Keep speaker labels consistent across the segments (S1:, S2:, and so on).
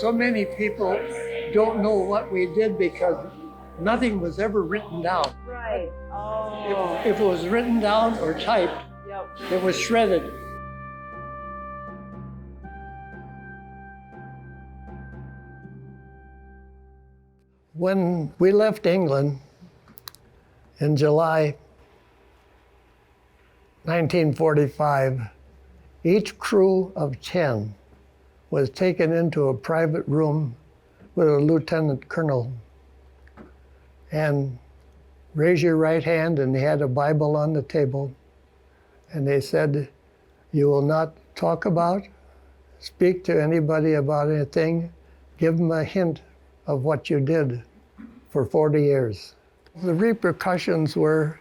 S1: So many people don't know what we did because nothing was ever written down.
S2: Right. Oh.
S1: If it was written down or typed,
S2: Yep.
S1: it was shredded. When we left England in July 1945, each crew of 10 was taken into a private room with a lieutenant colonel. And raise your right hand, and they had a Bible on the table. And they said, you will not talk about, speak to anybody about anything, give them a hint of what you did for 40 years. The repercussions were,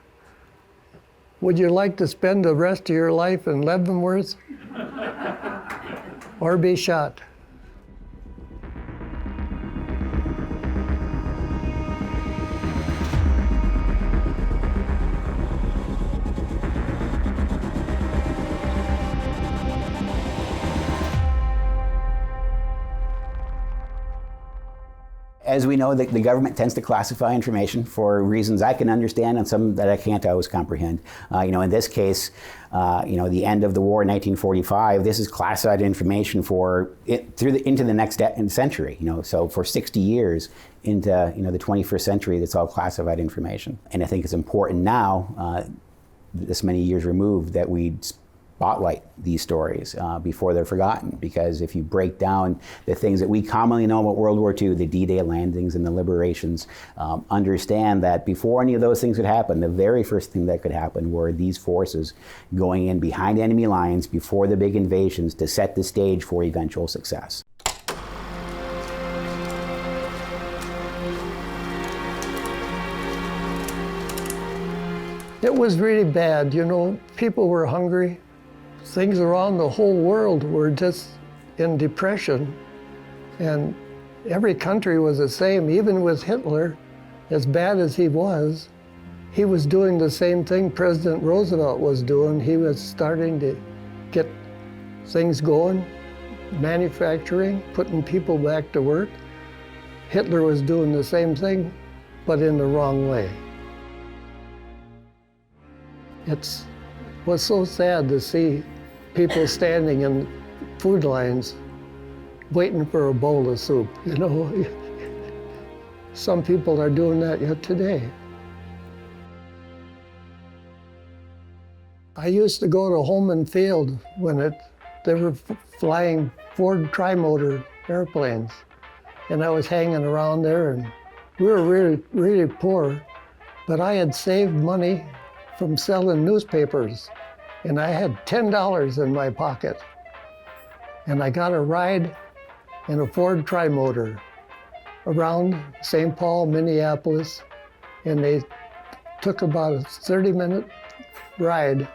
S1: would you like to spend the rest of your life in Leavenworth or be shot?
S3: As we know, the government tends to classify information for reasons I can understand and some that I can't always comprehend. In this case, the end of the war in 1945, this is classified information into the next century. So for 60 years into the 21st century, that's all classified information. And I think it's important now, this many years removed, that we spotlight these stories before they're forgotten, because if you break down the things that we commonly know about World War II, the D-Day landings and the liberations, understand that before any of those things could happen, the very first thing that could happen were these forces going in behind enemy lines before the big invasions to set the stage for eventual success.
S1: It was really bad, people were hungry. Things around the whole world were just in depression, and every country was the same. Even with Hitler, as bad as he was doing the same thing President Roosevelt was doing. He was starting to get things going, manufacturing, putting people back to work. Hitler was doing the same thing, but in the wrong way. It was so sad to see people standing in food lines waiting for a bowl of soup, Some people are doing that yet today. I used to go to home and field when they were flying Ford tri-motor airplanes, and I was hanging around there, and we were really, really poor, but I had saved money from selling newspapers, and I had $10 in my pocket. And I got a ride in a Ford tri-motor around St. Paul, Minneapolis, and they took about a 30-minute ride,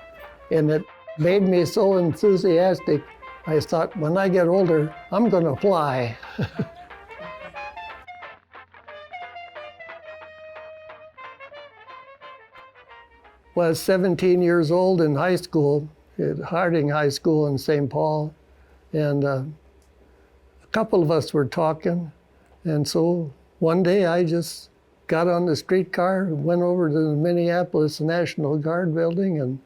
S1: and it made me so enthusiastic, I thought, when I get older, I'm gonna fly. Was 17 years old in high school, at Harding High School in St. Paul, and a couple of us were talking, and so one day I just got on the streetcar and went over to the Minneapolis National Guard building and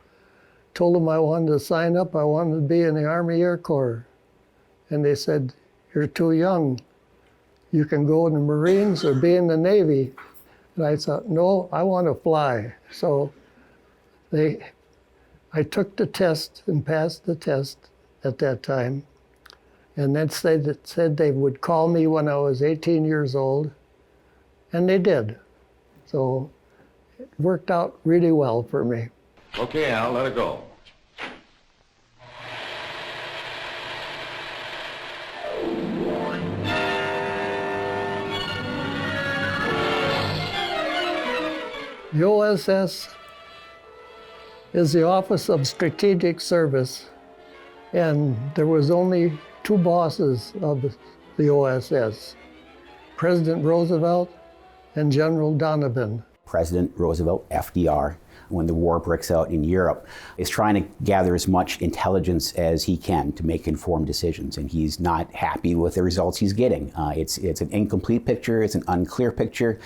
S1: told them I wanted to sign up. I wanted to be in the Army Air Corps. And they said, you're too young. You can go in the Marines or be in the Navy. And I thought, no, I want to fly. So I took the test and passed the test at that time. And then said they would call me when I was 18 years old, and they did. So it worked out really well for me.
S4: Okay, Al, let it go.
S1: The OSS is the Office of Strategic Service, and there was only two bosses of the OSS, President Roosevelt and General Donovan.
S3: President Roosevelt, FDR, when the war breaks out in Europe, is trying to gather as much intelligence as he can to make informed decisions, and he's not happy with the results he's getting. It's an incomplete picture, it's an unclear picture.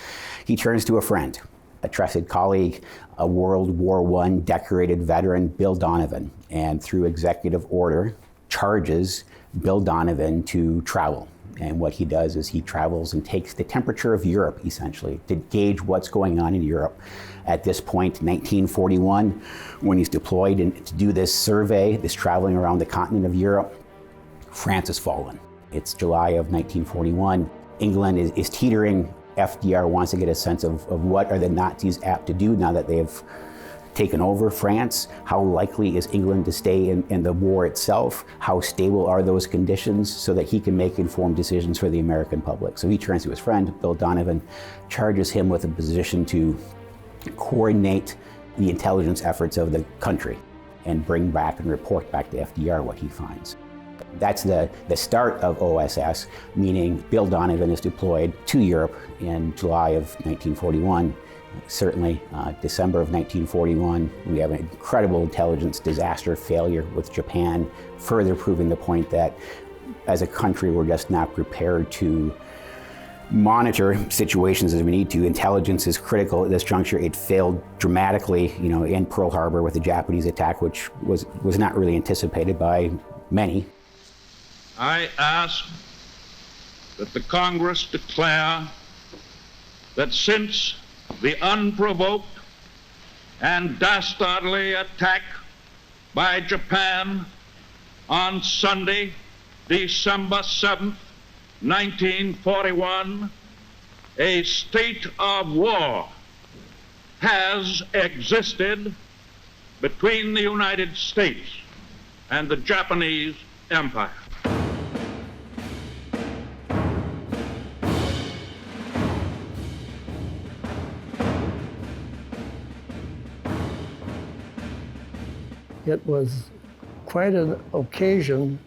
S3: He turns to a friend, a trusted colleague, a World War I decorated veteran, Bill Donovan, and through executive order, charges Bill Donovan to travel. And what he does is he travels and takes the temperature of Europe, essentially, to gauge what's going on in Europe. At this point, 1941, when he's deployed and to do this survey, this traveling around the continent of Europe, France has fallen. It's July of 1941. England is teetering. FDR wants to get a sense of what are the Nazis apt to do now that they have taken over France. How likely is England to stay in the war itself? How stable are those conditions so that he can make informed decisions for the American public? So he turns to his friend, Bill Donovan, charges him with a position to coordinate the intelligence efforts of the country and bring back and report back to FDR what he finds. That's the start of OSS, meaning Bill Donovan is deployed to Europe in July of 1941. Certainly, December of 1941, we have an incredible intelligence disaster failure with Japan, further proving the point that as a country, we're just not prepared to monitor situations as we need to. Intelligence is critical at this juncture. It failed dramatically, in Pearl Harbor with the Japanese attack, which was not really anticipated by many.
S5: I ask that the Congress declare that since the unprovoked and dastardly attack by Japan on Sunday, December 7th, 1941, a state of war has existed between the United States and the Japanese Empire.
S1: It was quite an occasion.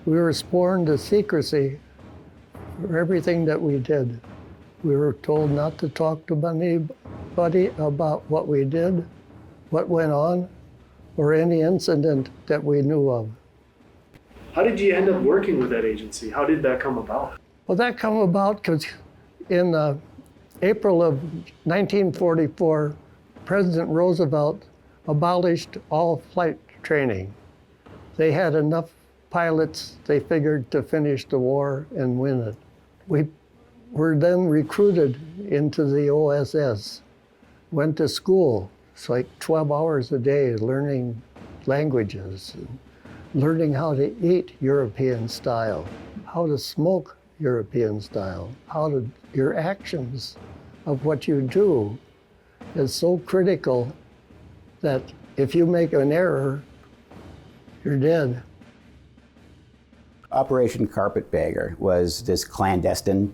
S1: We were sworn to secrecy for everything that we did. We were told not to talk to anybody about what we did, what went on, or any incident that we knew of.
S6: How did you end up working with that agency? How did that come about?
S1: Well, that came about because in April of 1944, President Roosevelt abolished all flight training. They had enough pilots, they figured, to finish the war and win it. We were then recruited into the OSS, went to school. It's like 12 hours a day learning languages, learning how to eat European style, how to smoke European style, your actions of what you do is so critical that if you make an error, you're dead.
S3: Operation Carpetbagger was this clandestine,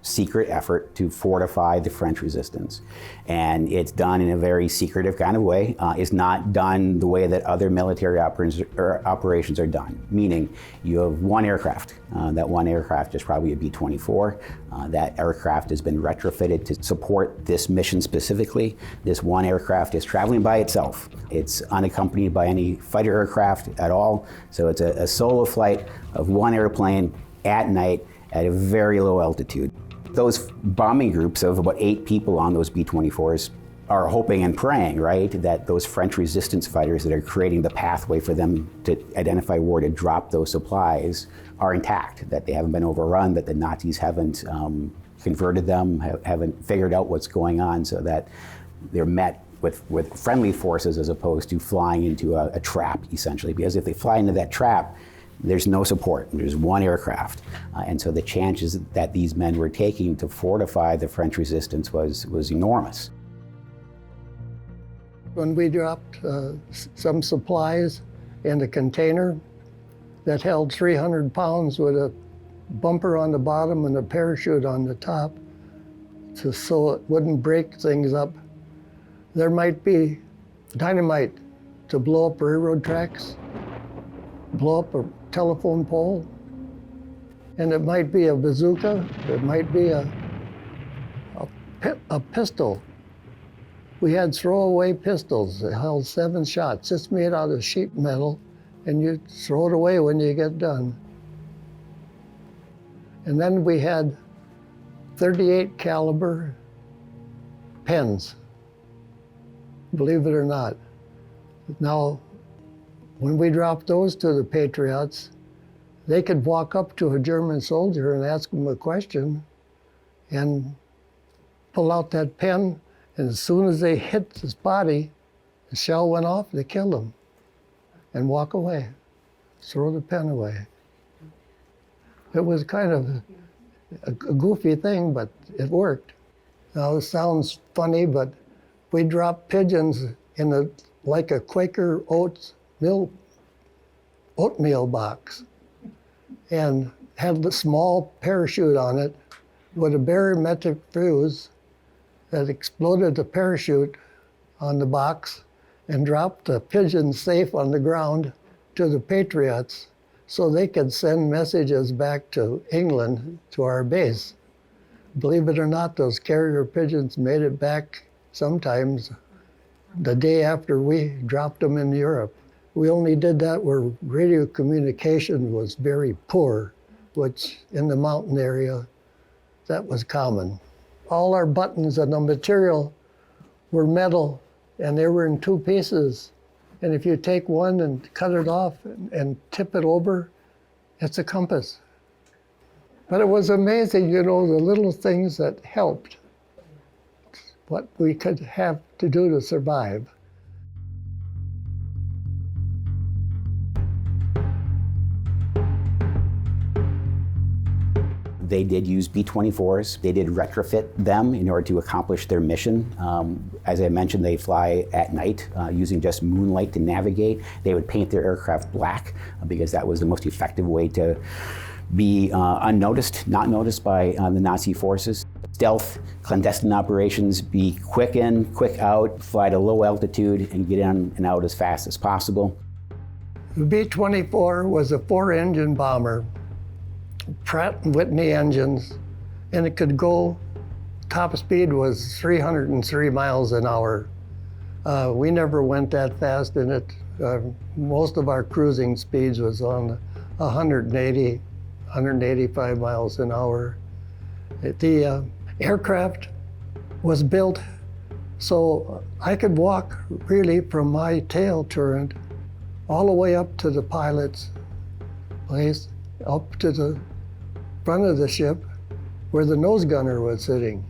S3: secret effort to fortify the French resistance. And it's done in a very secretive kind of way. It's not done the way that other military operations are done, meaning you have one aircraft. That one aircraft is probably a B-24. That aircraft has been retrofitted to support this mission specifically. This one aircraft is traveling by itself. It's unaccompanied by any fighter aircraft at all. So it's a solo flight of one airplane at night at a very low altitude. Those bombing groups of about 8 people on those B-24s are hoping and praying, right, that those French resistance fighters that are creating the pathway for them to identify where to drop those supplies are intact, that they haven't been overrun, that the Nazis haven't converted them, haven't figured out what's going on, so that they're met with friendly forces as opposed to flying into a trap, essentially. Because if they fly into that trap, there's no support. There's one aircraft. And so the chances that these men were taking to fortify the French resistance was enormous.
S1: When we dropped some supplies in a container that held 300 pounds with a bumper on the bottom and a parachute on the top, so it wouldn't break things up, there might be dynamite to blow up railroad tracks, blow up a telephone pole, and it might be a bazooka, it might be a pistol We had throwaway pistols that held 7 shots, just made out of sheet metal, and you throw it away when you get done. And then we had 38 caliber pens, believe it or not. Now, when we dropped those to the Patriots, they could walk up to a German soldier and ask him a question and pull out that pen, and as soon as they hit his body, the shell went off, they killed him, and walk away, throw the pen away. It was kind of a goofy thing, but it worked. Now, it sounds funny, but we dropped pigeons in like a Quaker oatmeal box, and had the small parachute on it with a barometric fuse that exploded the parachute on the box and dropped the pigeon safe on the ground to the Patriots so they could send messages back to England, to our base. Believe it or not, those carrier pigeons made it back sometimes the day after we dropped them in Europe. We only did that where radio communication was very poor, which in the mountain area, that was common. All our buttons and the material were metal, and they were in 2 pieces. And if you take one and cut it off and tip it over, it's a compass. But it was amazing, you know, the little things that helped, what we could have to do to survive.
S3: They did use B-24s. They did retrofit them in order to accomplish their mission. As I mentioned, they fly at night using just moonlight to navigate. They would paint their aircraft black because that was the most effective way to be unnoticed, not noticed by the Nazi forces. Stealth, clandestine operations, be quick in, quick out, fly to low altitude, and get in and out as fast as possible.
S1: The B-24 was a 4-engine bomber, Pratt & Whitney engines, and it could go, top speed was 303 miles an hour. We never went that fast in it. Most of our cruising speeds was on 180, 185 miles an hour. The aircraft was built so I could walk really from my tail turret all the way up to the pilot's place, up to the front of the ship where the nose gunner was sitting,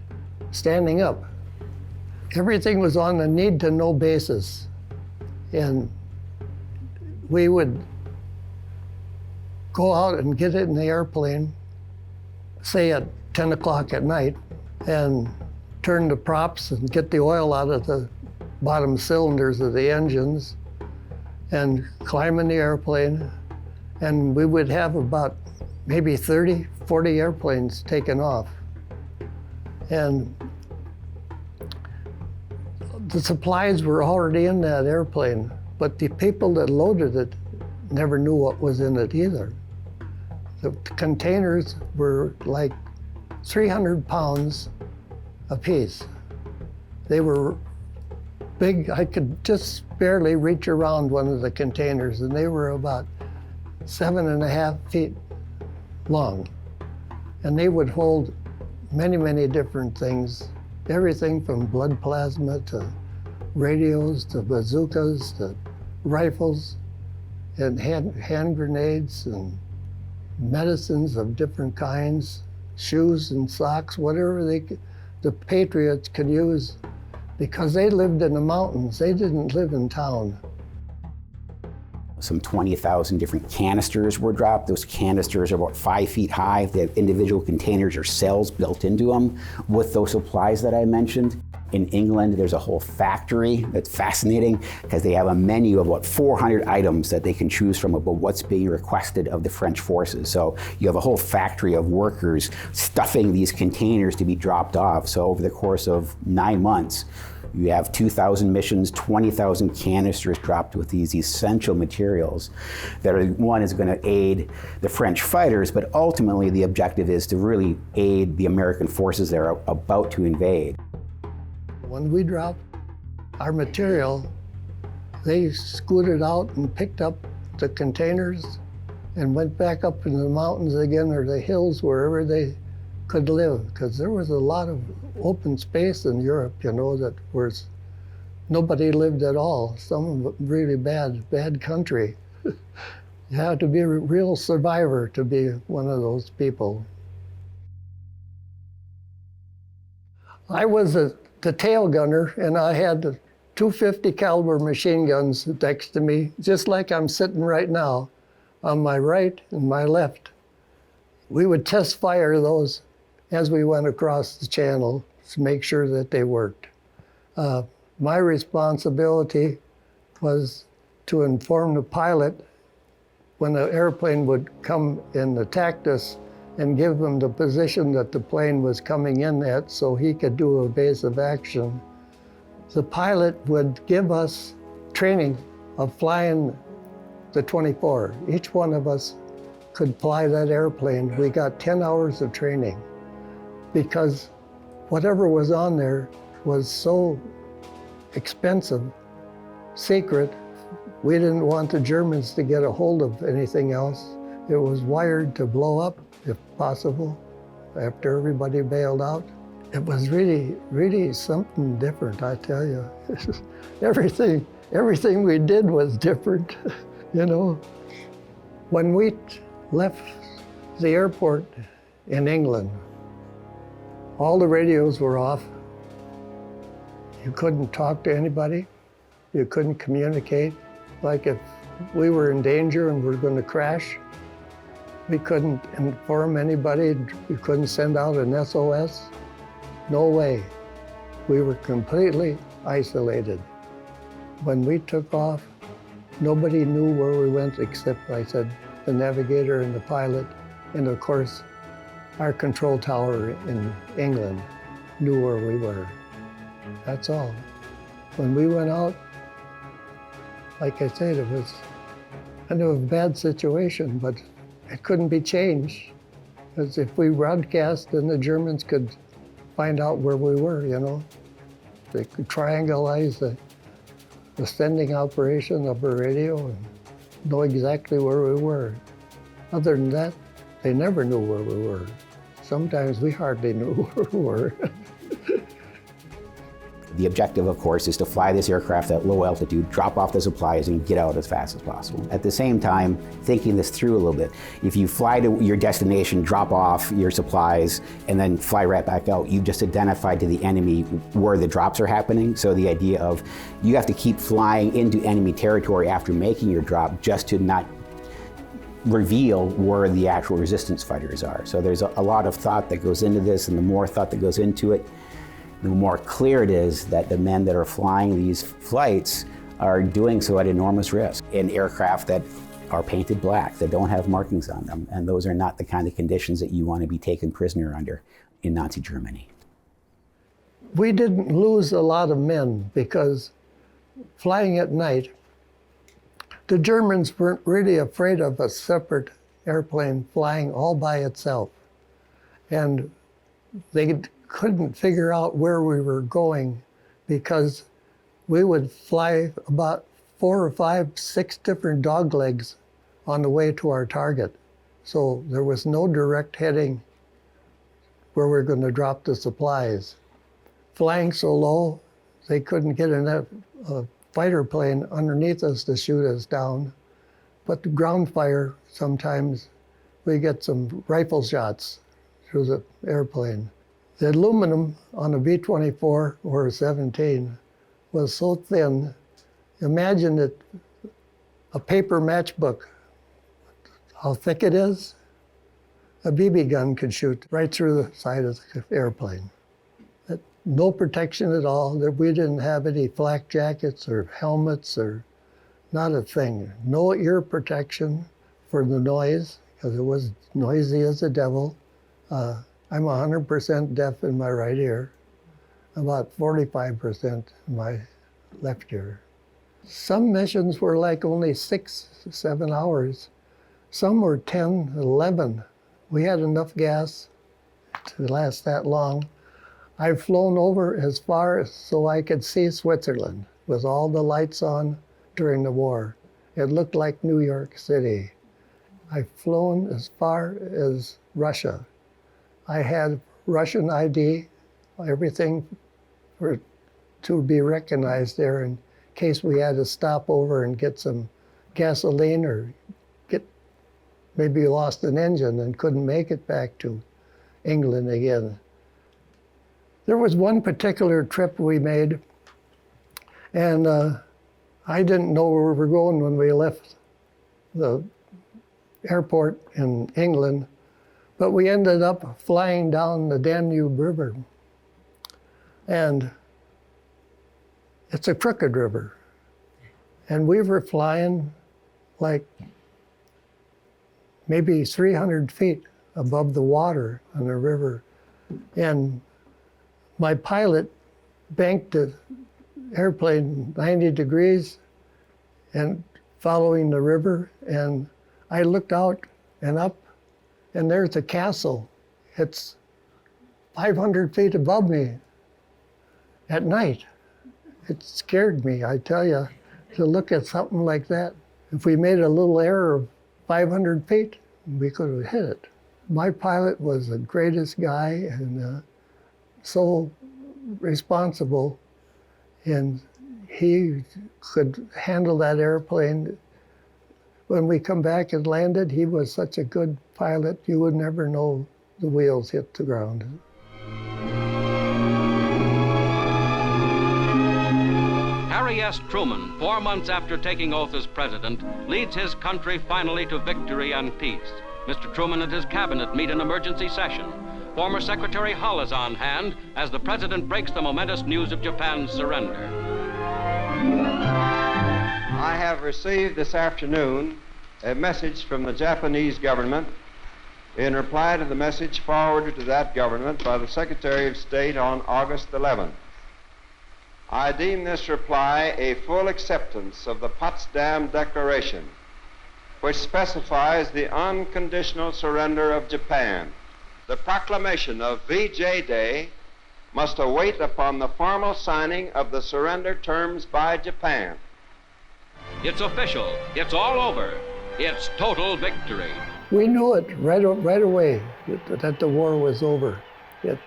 S1: standing up. Everything was on a need-to-know basis. And we would go out and get in the airplane, say at 10 o'clock at night, and turn the props and get the oil out of the bottom cylinders of the engines and climb in the airplane. And we would have about maybe 30, 40 airplanes taken off. And the supplies were already in that airplane, but the people that loaded it never knew what was in it either. The containers were like 300 pounds apiece. They were big. I could just barely reach around one of the containers, and they were about 7.5 feet long. And they would hold many, many different things, everything from blood plasma to radios to bazookas to rifles and hand grenades and medicines of different kinds, shoes and socks, whatever the Patriots could use, because they lived in the mountains. They didn't live in town.
S3: Some 20,000 different canisters were dropped. Those canisters are about 5 feet high. They have individual containers or cells built into them with those supplies that I mentioned. In England, there's a whole factory that's fascinating because they have a menu of about 400 items that they can choose from about what's being requested of the French forces. So you have a whole factory of workers stuffing these containers to be dropped off. So over the course of 9 months, you have 2,000 missions, 20,000 canisters dropped with these essential materials that are, one is going to aid the French fighters, but ultimately the objective is to really aid the American forces that are about to invade.
S1: When we dropped our material, they scooted out and picked up the containers and went back up in the mountains again or the hills, wherever they could live, because there was a lot of open space in Europe, you know, that was nobody lived at all. Some of it really bad country. You had to be a real survivor to be one of those people. I was the tail gunner, and I had the 250 caliber machine guns next to me, just like I'm sitting right now, on my right and my left. We would test fire those as we went across the channel to make sure that they worked. My responsibility was to inform the pilot when the airplane would come and attack us and give him the position that the plane was coming in at so he could do evasive action. The pilot would give us training of flying the 24. Each one of us could fly that airplane. We got 10 hours of training because whatever was on there was so expensive, secret. We didn't want the Germans to get a hold of anything else. It was wired to blow up, if possible, after everybody bailed out. It was really, really something different, I tell you. Everything we did was different, you know. When we left the airport in England, all the radios were off. You couldn't talk to anybody. You couldn't communicate. Like if we were in danger and we're going to crash, we couldn't inform anybody. We couldn't send out an SOS. No way. We were completely isolated. When we took off, nobody knew where we went except, I said, the navigator and the pilot, and of course, our control tower in England knew where we were. That's all. When we went out, like I said, it was kind of a bad situation, but it couldn't be changed. Because if we broadcast, then the Germans could find out where we were, you know. They could triangulate the sending operation of a radio and know exactly where we were. Other than that, they never knew where we were. Sometimes we hardly knew where we were.
S3: The objective, of course, is to fly this aircraft at low altitude, drop off the supplies, and get out as fast as possible. At the same time, thinking this through a little bit, if you fly to your destination, drop off your supplies, and then fly right back out, you've just identified to the enemy where the drops are happening. So the idea of you have to keep flying into enemy territory after making your drop just to not reveal where the actual resistance fighters are. So there's a lot of thought that goes into this, and the more thought that goes into it, the more clear it is that the men that are flying these flights are doing so at enormous risk in aircraft that are painted black, that don't have markings on them, and those are not the kind of conditions that you want to be taken prisoner under in Nazi Germany.
S1: We didn't lose a lot of men because flying at night, the Germans weren't really afraid of a separate airplane flying all by itself. And they couldn't figure out where we were going because we would fly about 4 or 5, 6 different dog legs on the way to our target. So there was no direct heading where we're going to drop the supplies. Flying so low, they couldn't get a fighter plane underneath us to shoot us down. But the ground fire, sometimes we get some rifle shots through the airplane. The aluminum on a B-24 or a 17 was so thin. Imagine it, a paper matchbook, how thick it is. A BB gun could shoot right through the side of the airplane. No protection at all. We didn't have any flak jackets or helmets or not a thing. No ear protection for the noise, because it was noisy as the devil. I'm 100% deaf in my right ear, about 45% in my left ear. Some missions were like only 6, 7 hours. Some were 10, 11. We had enough gas to last that long. I've flown over as far so I could see Switzerland. with all the lights on during the war. It looked like New York City. I've flown as far as Russia. I had Russian ID, everything to be recognized there in case we had to stop over and get some gasoline or maybe lost an engine and couldn't make it back to England again. There was one particular trip we made, and I didn't know where we were going when we left the airport in England, but we ended up flying down the Danube River. And it's a crooked river. And we were flying like maybe 300 feet above the water on the river. And my pilot banked the airplane 90 degrees and following the river. And I looked out and up, and there's a castle. It's 500 feet above me at night. It scared me, I tell you, to look at something like that. If we made a little error of 500 feet, we could have hit it. My pilot was the greatest guy and so responsible, and he could handle that airplane. When we come back and landed, he was such a good pilot, you would never know the wheels hit the ground.
S7: Harry S. Truman, 4 months after taking oath as president, leads his country finally to victory and peace. Mr. Truman and his cabinet meet in emergency session. Former Secretary Hull is on hand as the president breaks the momentous news of Japan's surrender.
S8: I have received this afternoon a message from the Japanese government in reply to the message forwarded to that government by the Secretary of State on August 11th. I deem this reply a full acceptance of the Potsdam Declaration, which specifies the unconditional surrender of Japan. The proclamation of VJ Day must await upon the formal signing of the surrender terms by Japan.
S7: It's official. It's all over. It's total victory.
S1: We knew it right away that the war was over. It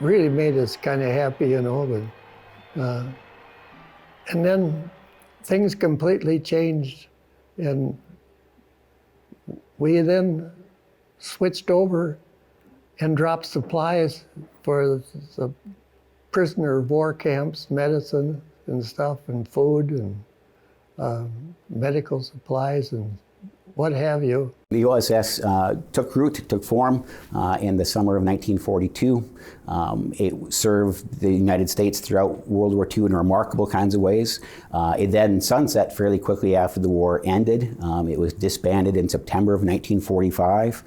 S1: really made us kind of happy, you know. But, and then things completely changed, and we then switched over and dropped supplies for the prisoner of war camps, medicine and stuff, and food and medical supplies and what have you.
S3: The OSS took form in the summer of 1942. It served the United States throughout World War II in remarkable kinds of ways. It then sunset fairly quickly after the war ended. It was disbanded in September of 1945.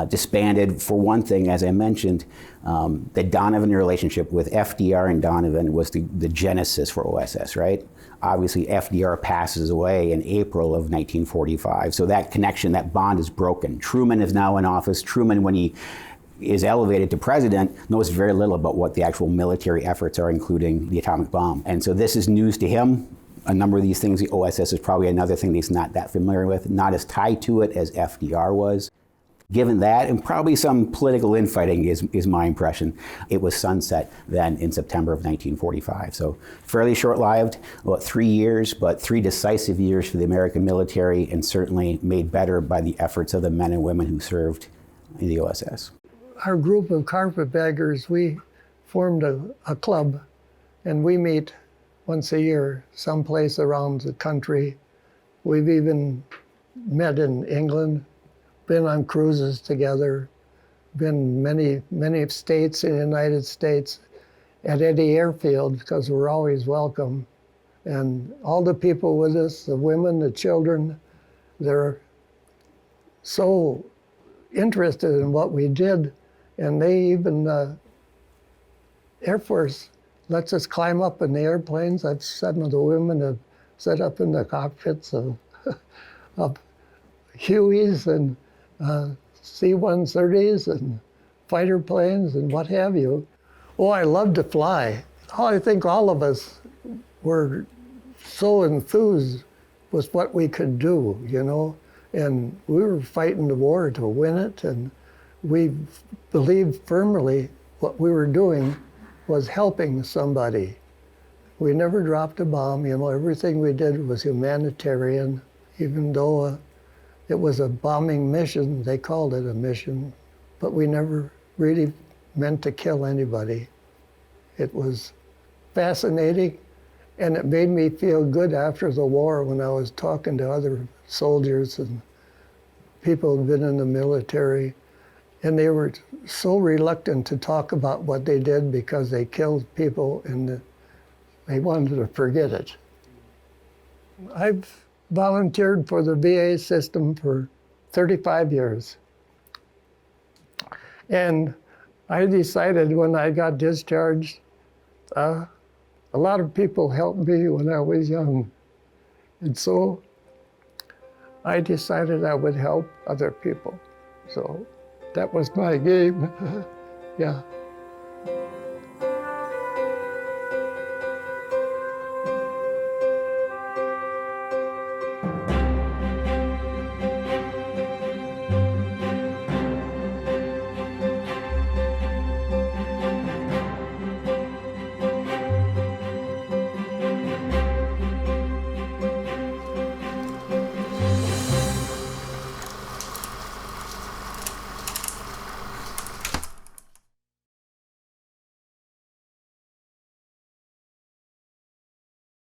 S3: Disbanded, for one thing, as I mentioned, the Donovan relationship with FDR and Donovan was the genesis for OSS, right? Obviously, FDR passes away in April of 1945, so that connection, that bond is broken. Truman is now in office. Truman, when he is elevated to president, knows very little about what the actual military efforts are, including the atomic bomb. And so this is news to him. A number of these things, the OSS is probably another thing that he's not that familiar with, not as tied to it as FDR was. Given that, and probably some political infighting is my impression, it was sunset then in September of 1945. So fairly short-lived, about 3 years, but 3 decisive years for the American military, and certainly made better by the efforts of the men and women who served in the OSS.
S1: Our group of carpetbaggers, we formed a club, and we meet once a year someplace around the country. We've even met in England, been on cruises together, been many states in the United States, at any airfield, because we're always welcome. And all the people with us, the women, the children, they're so interested in what we did, and they even, Air Force lets us climb up in the airplanes. Some of the women have set up in the cockpits of Hueys and C-130s and fighter planes and what have you. Oh, I love to fly. I think all of us were so enthused with what we could do, you know, and we were fighting the war to win it, and we believed firmly what we were doing was helping somebody. We never dropped a bomb, you know, everything we did was humanitarian, even though it was a bombing mission, they called it a mission, but we never really meant to kill anybody. It was fascinating, and it made me feel good after the war when I was talking to other soldiers and people who'd been in the military, and they were so reluctant to talk about what they did because they killed people and they wanted to forget it. I've volunteered for the VA system for 35 years. And I decided when I got discharged, a lot of people helped me when I was young. And so I decided I would help other people. So that was my game. Yeah.